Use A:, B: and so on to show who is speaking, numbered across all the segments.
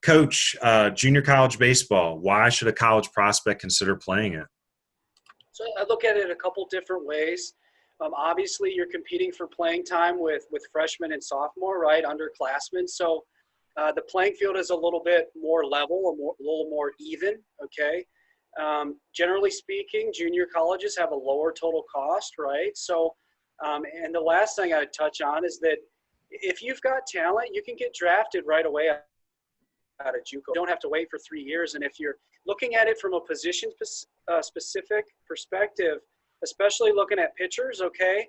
A: Coach, junior college baseball, why should a college prospect consider playing it?
B: So I look at it a couple different ways. Obviously, you're competing for playing time with freshmen and sophomore, right, underclassmen. So the playing field is a little bit more level, a little more even, okay? Generally speaking, junior colleges have a lower total cost, right? So, and the last thing I'd touch on is that if you've got talent, you can get drafted right away out of JUCO. You don't have to wait for 3 years. And if you're looking at it from a position specific perspective, especially looking at pitchers, okay,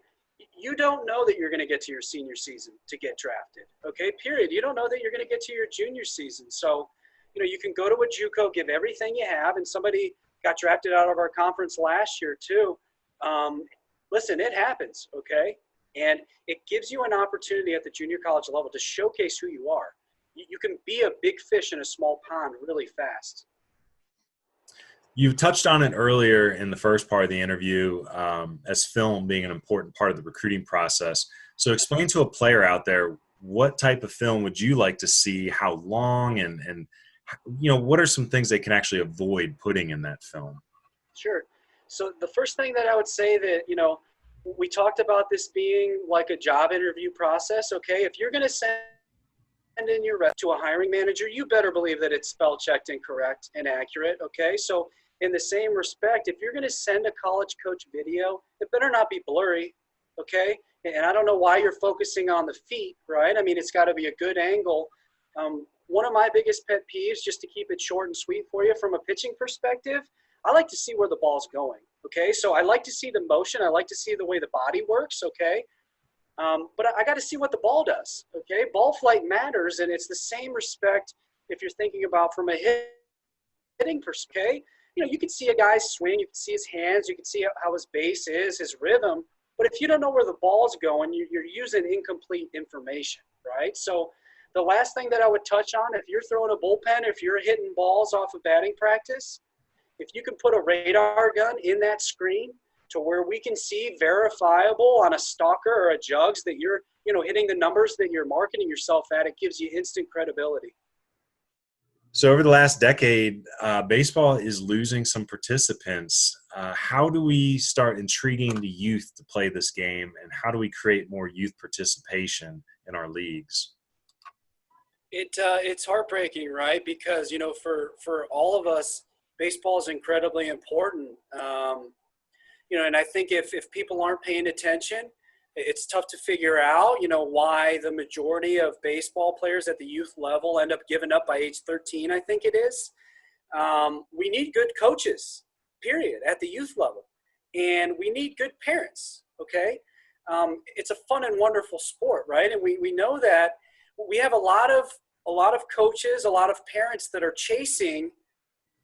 B: you don't know that you're going to get to your senior season to get drafted, okay, period. You don't know that you're going to get to your junior season. So, you know, you can go to a JUCO, give everything you have, and somebody got drafted out of our conference last year too. Listen, it happens, okay? And it gives you an opportunity at the junior college level to showcase who you are. You can be a big fish in a small pond really fast.
A: You touched on it earlier in the first part of the interview, as film being an important part of the recruiting process. So explain to a player out there, what type of film would you like to see, how long, and you know, what are some things they can actually avoid putting in that film?
B: Sure. So the first thing that I would say that, you know, we talked about this being like a job interview process, okay? If you're going to send in your rep to a hiring manager, you better believe that it's spell checked and correct and accurate, okay? So in the same respect, if you're going to send a college coach video, it better not be blurry, okay? And I don't know why you're focusing on the feet, right? I mean, it's got to be a good angle. One of my biggest pet peeves, just to keep it short and sweet for you, from a pitching perspective, I like to see where the ball's going, okay? So I like to see the motion. I like to see the way the body works, okay? But I got to see what the ball does, okay? Ball flight matters, and it's the same respect if you're thinking about from a hitting perspective, okay? You know, you can see a guy swing, you can see his hands, you can see how his base is, his rhythm, but if you don't know where the ball's going, you're using incomplete information, right? So the last thing that I would touch on, if you're throwing a bullpen, if you're hitting balls off of batting practice, if you can put a radar gun in that screen to where we can see verifiable on a stalker or a jugs that you're, you know, hitting the numbers that you're marketing yourself at, it gives you instant credibility.
A: So over the last decade, baseball is losing some participants. How do we start intriguing the youth to play this game, and how do we create more youth participation in our leagues?
B: It's heartbreaking, right? Because, you know, for all of us, baseball is incredibly important. You know, and I think if people aren't paying attention, it's tough to figure out, you know, why the majority of baseball players at the youth level end up giving up by age 13, I think it is. We need good coaches, period, at the youth level. And we need good parents, okay? It's a fun and wonderful sport, right? And we know that we have a lot of coaches, a lot of parents that are chasing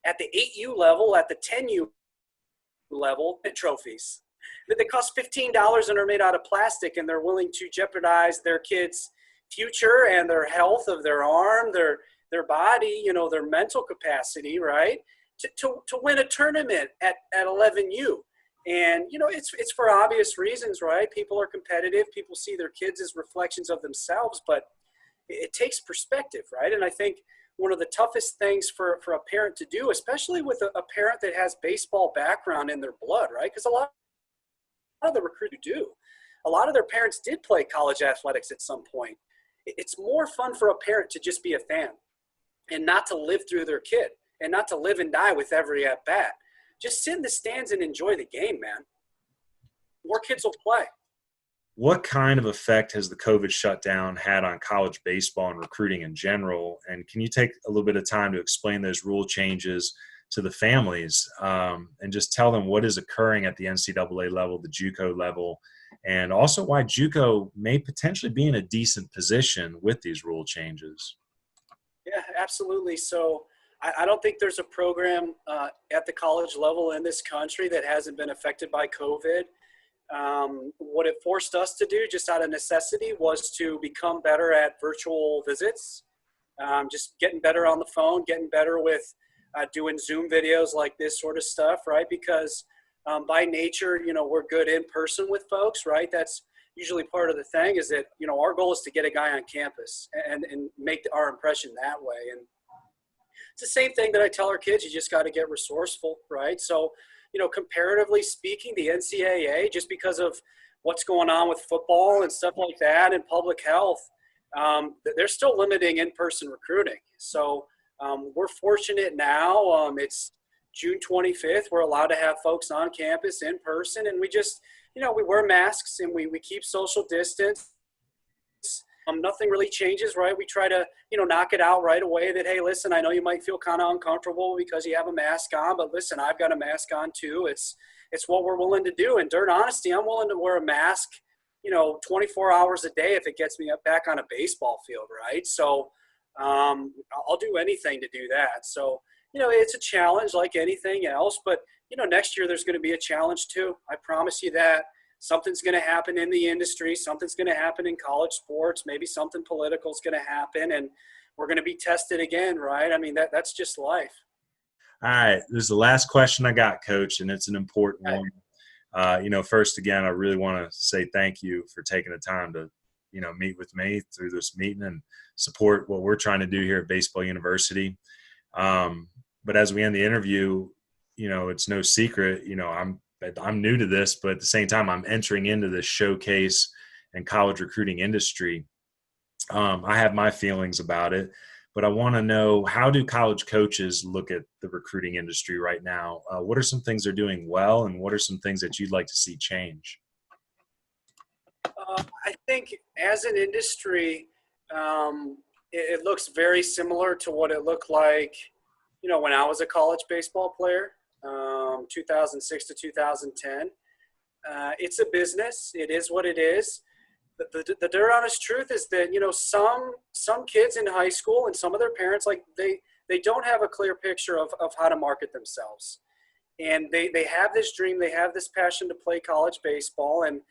B: at the 8U level, at the 10U level, trophies that they cost $15 and are made out of plastic, and they're willing to jeopardize their kids' future and their health of their arm, their body, you know, their mental capacity, right, to win a tournament at 11U. And, you know, it's for obvious reasons, right? People are competitive. People see their kids as reflections of themselves, but it takes perspective, right? And I think one of the toughest things for a parent to do, especially with a parent that has baseball background in their blood, right? Because a lot of the recruits do. A lot of their parents did play college athletics at some point. It's more fun for a parent to just be a fan and not to live through their kid and not to live and die with every at bat. Just sit in the stands and enjoy the game, man. More kids will play.
A: What kind of effect has the COVID shutdown had on college baseball and recruiting in general? And can you take a little bit of time to explain those rule changes to the families, and just tell them what is occurring at the NCAA level, the JUCO level, and also why JUCO may potentially be in a decent position with these rule changes?
B: Yeah, absolutely. So I don't think there's a program at the college level in this country that hasn't been affected by COVID. What it forced us to do, just out of necessity, was to become better at virtual visits, just getting better on the phone, getting better with doing Zoom videos like this sort of stuff, right? Because by nature, you know, we're good in person with folks, right? That's usually part of the thing, is that, you know, our goal is to get a guy on campus and make our impression that way. And it's the same thing that I tell our kids. You just got to get resourceful, right? So, comparatively speaking, the NCAA, just because of what's going on with football and stuff like that and public health, they're still limiting in-person recruiting. So we're fortunate now. It's June 25th. We're allowed to have folks on campus in person, and we just, we wear masks and we keep social distance. Nothing really changes, right? We try to, knock it out right away that, hey, listen, I know you might feel kind of uncomfortable because you have a mask on, but listen, I've got a mask on too. It's what we're willing to do. And dirt honesty, I'm willing to wear a mask, 24 hours a day if it gets me up back on a baseball field, right? So I'll do anything to do that. So, it's a challenge like anything else, but, next year there's going to be a challenge too. I promise you that. Something's going to happen in the industry. Something's going to happen in college sports. Maybe something political is going to happen, and we're going to be tested again, right? I mean, that's just life.
A: All right. This is the last question I got, Coach, and it's an important one. First, again, I really want to say thank you for taking the time to, meet with me through this meeting and support what we're trying to do here at Baseball University. But as we end the interview, it's no secret, I'm new to this, but at the same time, I'm entering into this showcase and college recruiting industry. I have my feelings about it, but I want to know, how do college coaches look at the recruiting industry right now? What are some things they're doing well, and what are some things that you'd like to see change?
B: I think as an industry, it looks very similar to what it looked like, when I was a college baseball player. 2006 to 2010. It's a business. It is what it is. The dirt honest truth is that, some kids in high school and some of their parents, like they don't have a clear picture of how to market themselves. And they have this dream, they have this passion to play college baseball. And,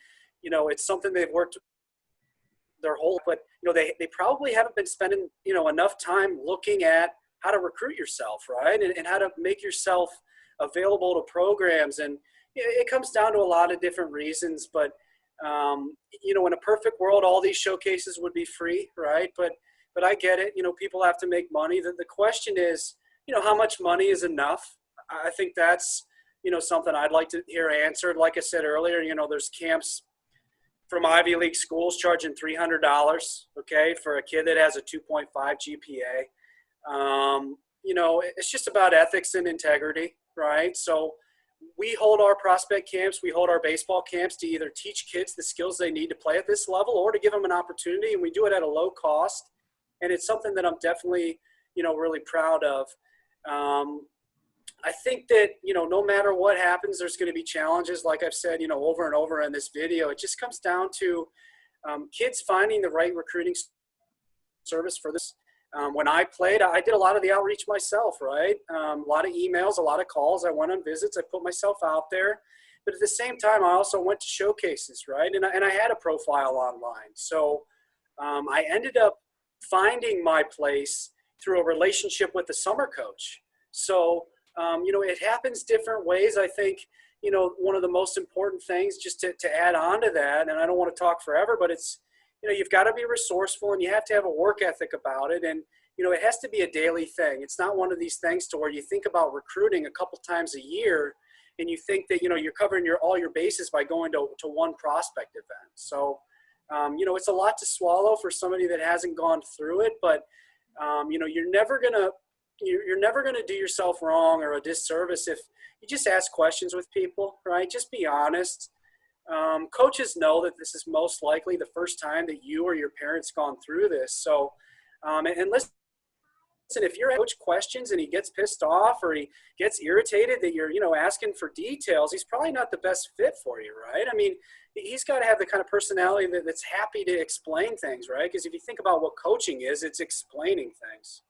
B: it's something they've worked their whole, but, they probably haven't been spending, enough time looking at how to recruit yourself, right? And how to make yourself available to programs. And it comes down to a lot of different reasons, but in a perfect world, all these showcases would be free, right? But I get it. People have to make money. The question is, how much money is enough? I think that's, something I'd like to hear answered. Like I said earlier, there's camps from Ivy League schools charging $300, okay, for a kid that has a 2.5 GPA. It's just about ethics and integrity, right? So we hold our prospect camps, we hold our baseball camps to either teach kids the skills they need to play at this level or to give them an opportunity, and we do it at a low cost. And it's something that I'm definitely, really proud of. I think that, no matter what happens, there's going to be challenges. Like I've said, over and over in this video, it just comes down to kids finding the right recruiting service for this. When I played, I did a lot of the outreach myself, right? A lot of emails, a lot of calls. I went on visits. I put myself out there. But at the same time, I also went to showcases, right? And I had a profile online. So I ended up finding my place through a relationship with the summer coach. So, it happens different ways. I think, one of the most important things, just to add on to that, and I don't want to talk forever, but it's, you've got to be resourceful and you have to have a work ethic about it. And, it has to be a daily thing. It's not one of these things to where you think about recruiting a couple times a year and you think that, you're covering all your bases by going to one prospect event. So, it's a lot to swallow for somebody that hasn't gone through it, but, you're never going to do yourself wrong or a disservice if you just ask questions with people, right? Just be honest. Coaches know that this is most likely the first time that you or your parents gone through this. So, and listen, if your coach questions and he gets pissed off or he gets irritated that you're, asking for details, he's probably not the best fit for you, right? I mean, he's got to have the kind of personality that's happy to explain things, right? Because if you think about what coaching is, it's explaining things.